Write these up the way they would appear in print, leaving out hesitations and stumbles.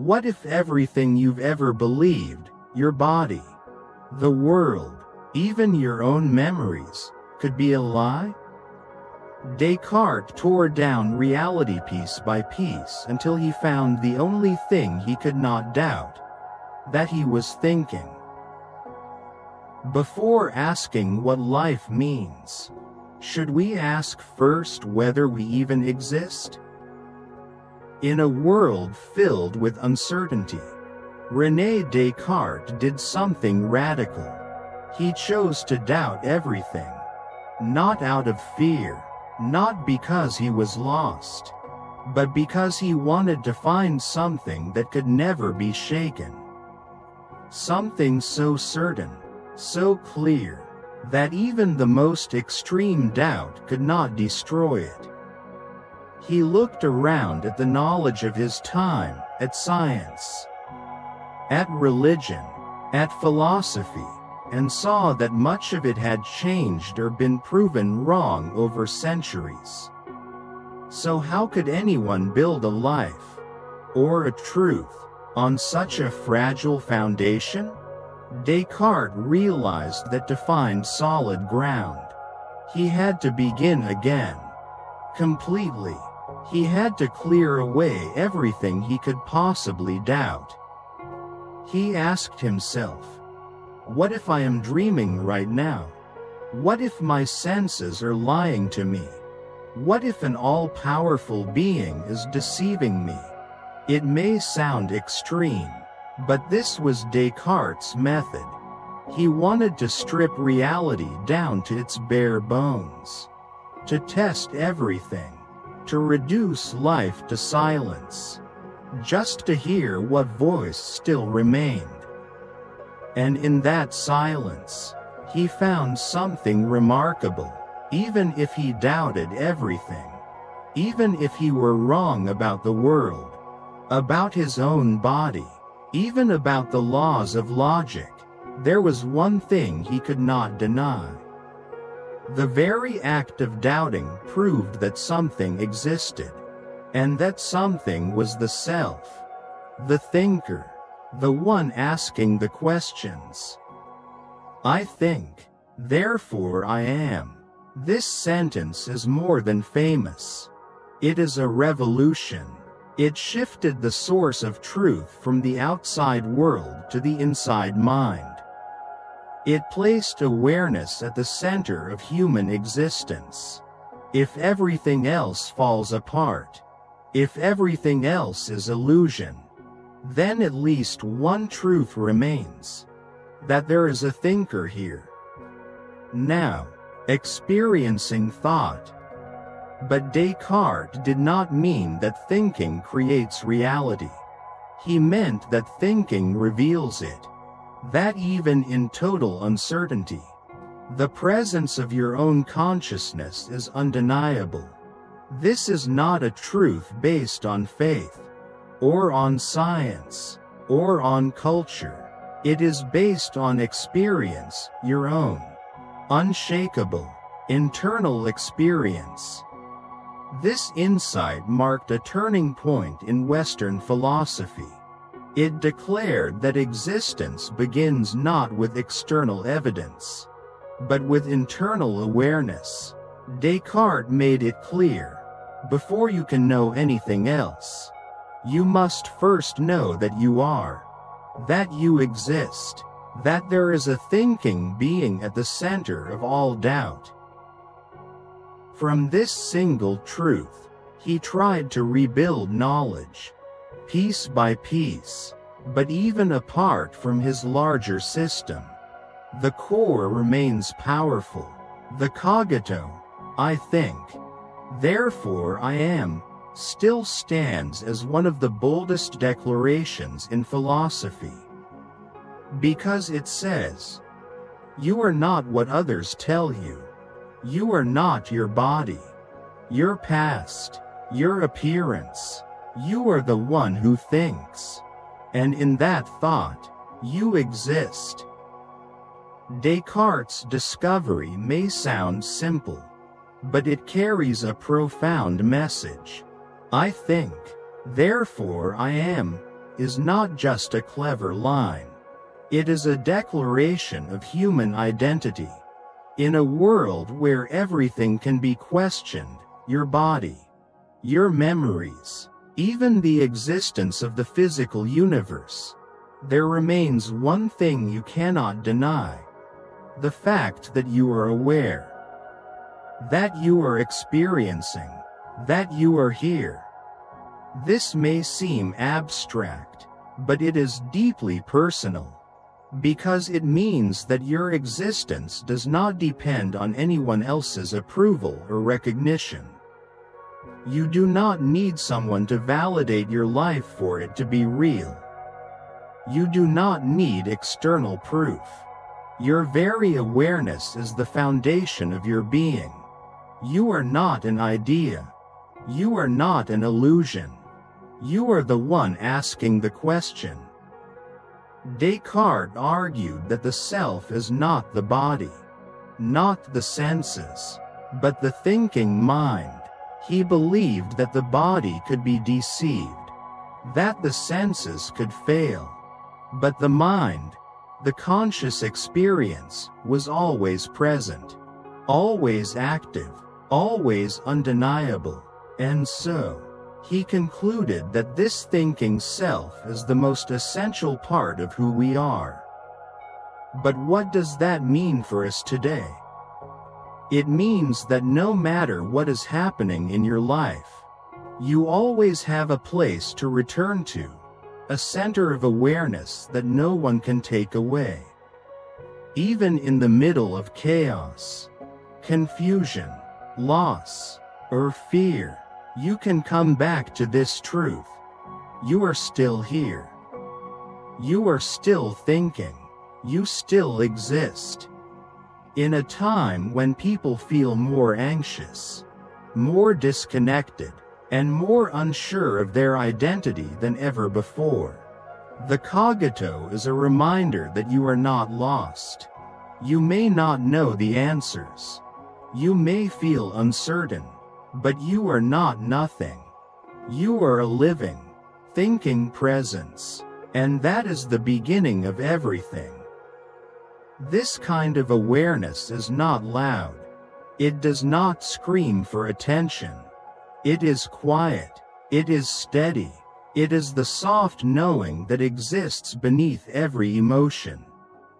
What if everything you've ever believed, your body, the world, even your own memories, could be a lie? Descartes tore down reality piece by piece until he found the only thing he could not doubt: that he was thinking. Before asking what life means, should we ask first whether we even exist? In a world filled with uncertainty, René Descartes did something radical. He chose to doubt everything, not out of fear, not because he was lost, but because he wanted to find something that could never be shaken. Something so certain, so clear, that even the most extreme doubt could not destroy it. He looked around at the knowledge of his time, at science, at religion, at philosophy, and saw that much of it had changed or been proven wrong over centuries. So how could anyone build a life, or a truth, on such a fragile foundation? Descartes realized that to find solid ground, he had to begin again. Completely. He had to clear away everything he could possibly doubt. He asked himself, what if I am dreaming right now? What if my senses are lying to me? What if an all-powerful being is deceiving me? It may sound extreme, but this was Descartes' method. He wanted to strip reality down to its bare bones, to test everything, to reduce life to silence, just to hear what voice still remained. And in that silence, he found something remarkable. Even if he doubted everything, even if he were wrong about the world, about his own body, even about the laws of logic, there was one thing he could not deny. The very act of doubting proved that something existed, and that something was the self, the thinker, the one asking the questions. I think, therefore I am. This sentence is more than famous. It is a revolution. It shifted the source of truth from the outside world to the inside mind. It placed awareness at the center of human existence. If everything else falls apart, if everything else is illusion, then at least one truth remains: that there is a thinker here, now, experiencing thought. But Descartes did not mean that thinking creates reality. He meant that thinking reveals it. That even in total uncertainty, the presence of your own consciousness is undeniable. This is not a truth based on faith, or on science, or on culture. It is based on experience, your own, unshakable, internal experience. This insight marked a turning point in Western philosophy. It declared that existence begins not with external evidence, but with internal awareness. Descartes made it clear: before you can know anything else, you must first know that you are, that you exist, that there is a thinking being at the center of all doubt. From this single truth, he tried to rebuild knowledge, piece by piece, but even apart from his larger system, the core remains powerful. The cogito, I think, therefore I am, still stands as one of the boldest declarations in philosophy. Because it says, you are not what others tell you. You are not your body, your past, your appearance. You are the one who thinks. And in that thought, you exist. Descartes' discovery may sound simple, but it carries a profound message. I think, therefore I am, is not just a clever line. It is a declaration of human identity. In a world where everything can be questioned, your body, your memories, even the existence of the physical universe, there remains one thing you cannot deny: the fact that you are aware, that you are experiencing, that you are here. This may seem abstract, but it is deeply personal, because it means that your existence does not depend on anyone else's approval or recognition. You do not need someone to validate your life for it to be real. You do not need external proof. Your very awareness is the foundation of your being. You are not an idea. You are not an illusion. You are the one asking the question. Descartes argued that the self is not the body, not the senses, but the thinking mind. He believed that the body could be deceived, that the senses could fail, but the mind, the conscious experience, was always present, always active, always undeniable. And so, he concluded that this thinking self is the most essential part of who we are. But what does that mean for us today? It means that no matter what is happening in your life, you always have a place to return to, a center of awareness that no one can take away. Even in the middle of chaos, confusion, loss, or fear, you can come back to this truth: you are still here. You are still thinking. You still exist. In a time when people feel more anxious, more disconnected, and more unsure of their identity than ever before, the Cogito is a reminder that you are not lost. You may not know the answers. You may feel uncertain, but you are not nothing. You are a living, thinking presence, and that is the beginning of everything. This kind of awareness is not loud. It does not scream for attention. It is quiet. It is steady. It is the soft knowing that exists beneath every emotion,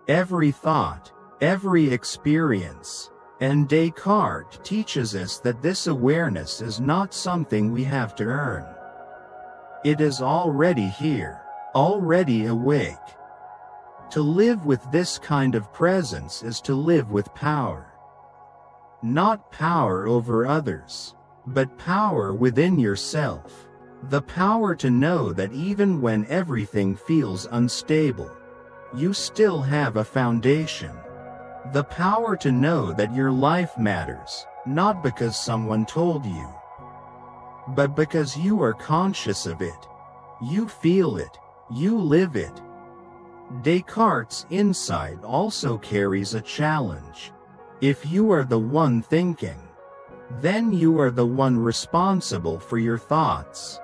every thought, every experience. And Descartes teaches us that this awareness is not something we have to earn. It is already here, already awake. To live with this kind of presence is to live with power. Not power over others, but power within yourself. The power to know that even when everything feels unstable, you still have a foundation. The power to know that your life matters, not because someone told you, but because you are conscious of it. You feel it. You live it. Descartes' insight also carries a challenge. If you are the one thinking, then you are the one responsible for your thoughts,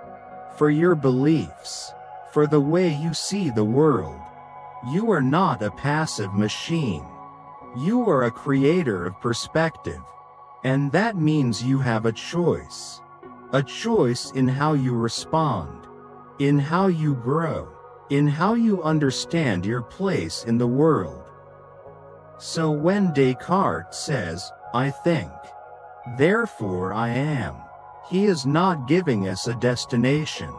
for your beliefs, for the way you see the world. You are not a passive machine. You are a creator of perspective, and that means you have a choice in how you respond, in how you grow, in how you understand your place in the world. So when Descartes says, "I think, therefore I am," he is not giving us a destination.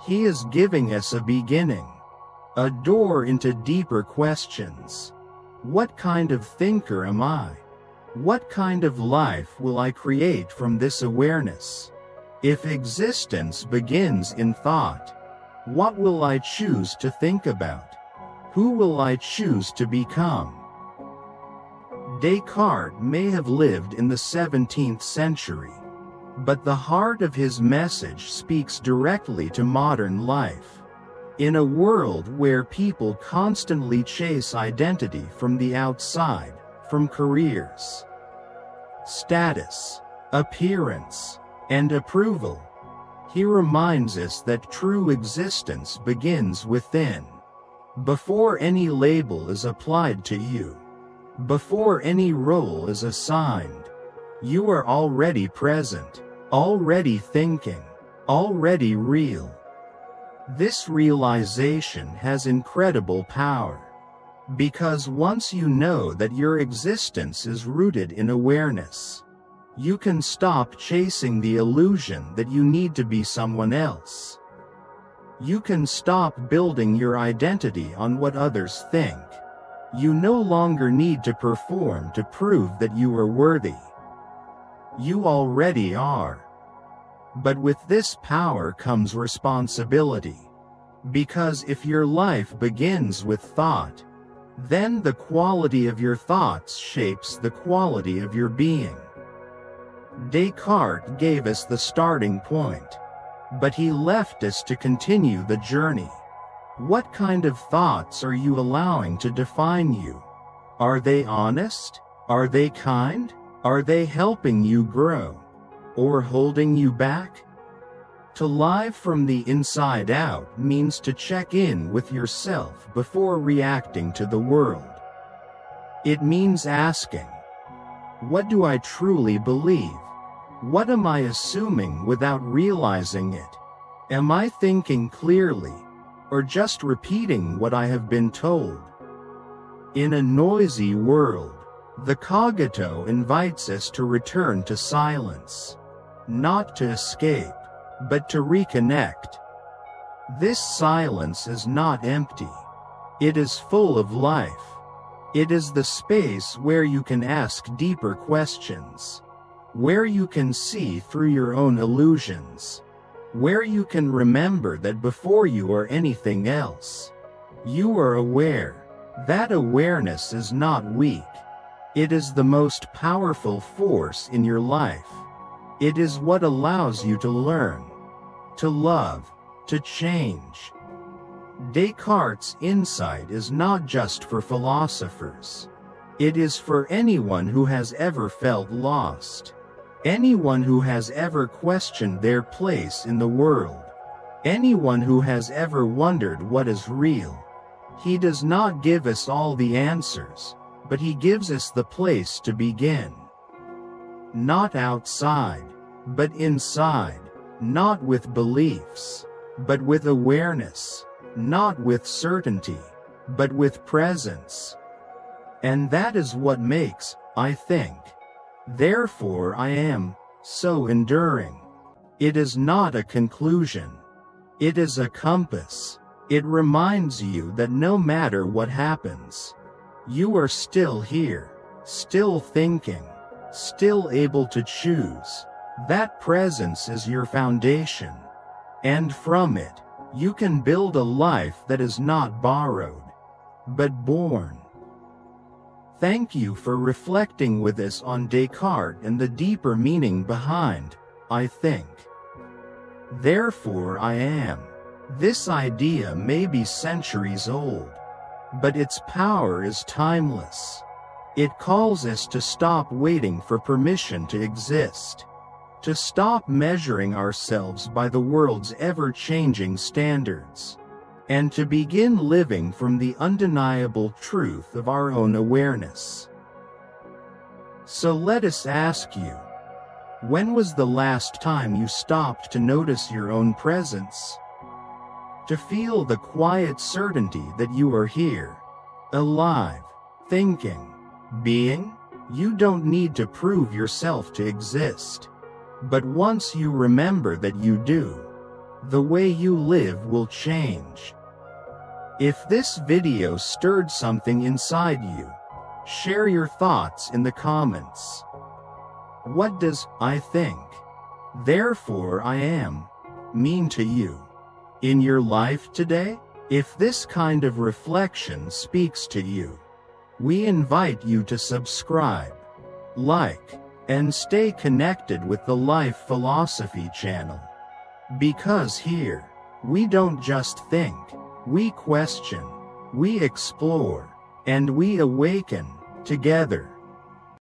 He is giving us a beginning, a door into deeper questions. What kind of thinker am I? What kind of life will I create from this awareness? If existence begins in thought, what will I choose to think about? Who will I choose to become? Descartes may have lived in the 17th century, but the heart of his message speaks directly to modern life. In a world where people constantly chase identity from the outside, from careers, status, appearance, and approval, He reminds us that true existence begins within. Before any label is applied to you, before any role is assigned, you are already present, already thinking, already real. This realization has incredible power, because once you know that your existence is rooted in awareness, you can stop chasing the illusion that you need to be someone else. You can stop building your identity on what others think. You no longer need to perform to prove that you are worthy. You already are. But with this power comes responsibility. Because if your life begins with thought, then the quality of your thoughts shapes the quality of your being. Descartes gave us the starting point, but he left us to continue the journey. What kind of thoughts are you allowing to define you? Are they honest? Are they kind? Are they helping you grow? Or holding you back? To live from the inside out means to check in with yourself before reacting to the world. It means asking, what do I truly believe? What am I assuming without realizing it? Am I thinking clearly, or just repeating what I have been told? In a noisy world, the Cogito invites us to return to silence, not to escape, but to reconnect. This silence is not empty. It is full of life. It is the space where you can ask deeper questions, where you can see through your own illusions, where you can remember that before you are anything else, you are aware. That awareness is not weak. It is the most powerful force in your life. It is what allows you to learn, to love, to change. Descartes' insight is not just for philosophers. It is for anyone who has ever felt lost, anyone who has ever questioned their place in the world, anyone who has ever wondered what is real. He does not give us all the answers, but he gives us the place to begin. Not outside, but inside. Not with beliefs, but with awareness. Not with certainty, but with presence. And that is what makes, I think, therefore I am, so enduring. It is not a conclusion. It is a compass. It reminds you that no matter what happens, you are still here, still thinking, still able to choose. That presence is your foundation, and from it, you can build a life that is not borrowed, but born. Thank you for reflecting with us on Descartes and the deeper meaning behind, I think. Therefore I am. This idea may be centuries old, but its power is timeless. It calls us to stop waiting for permission to exist, to stop measuring ourselves by the world's ever-changing standards, and to begin living from the undeniable truth of our own awareness. So let us ask you, when was the last time you stopped to notice your own presence? To feel the quiet certainty that you are here, alive, thinking, being? You don't need to prove yourself to exist. But once you remember that you do, the way you live will change. If this video stirred something inside you, share your thoughts in the comments. What does I think, therefore I am, mean to you? In your life today? If this kind of reflection speaks to you, we invite you to subscribe, like, and stay connected with the Life Philosophy channel. Because here, we don't just think, we question, we explore, and we awaken, together.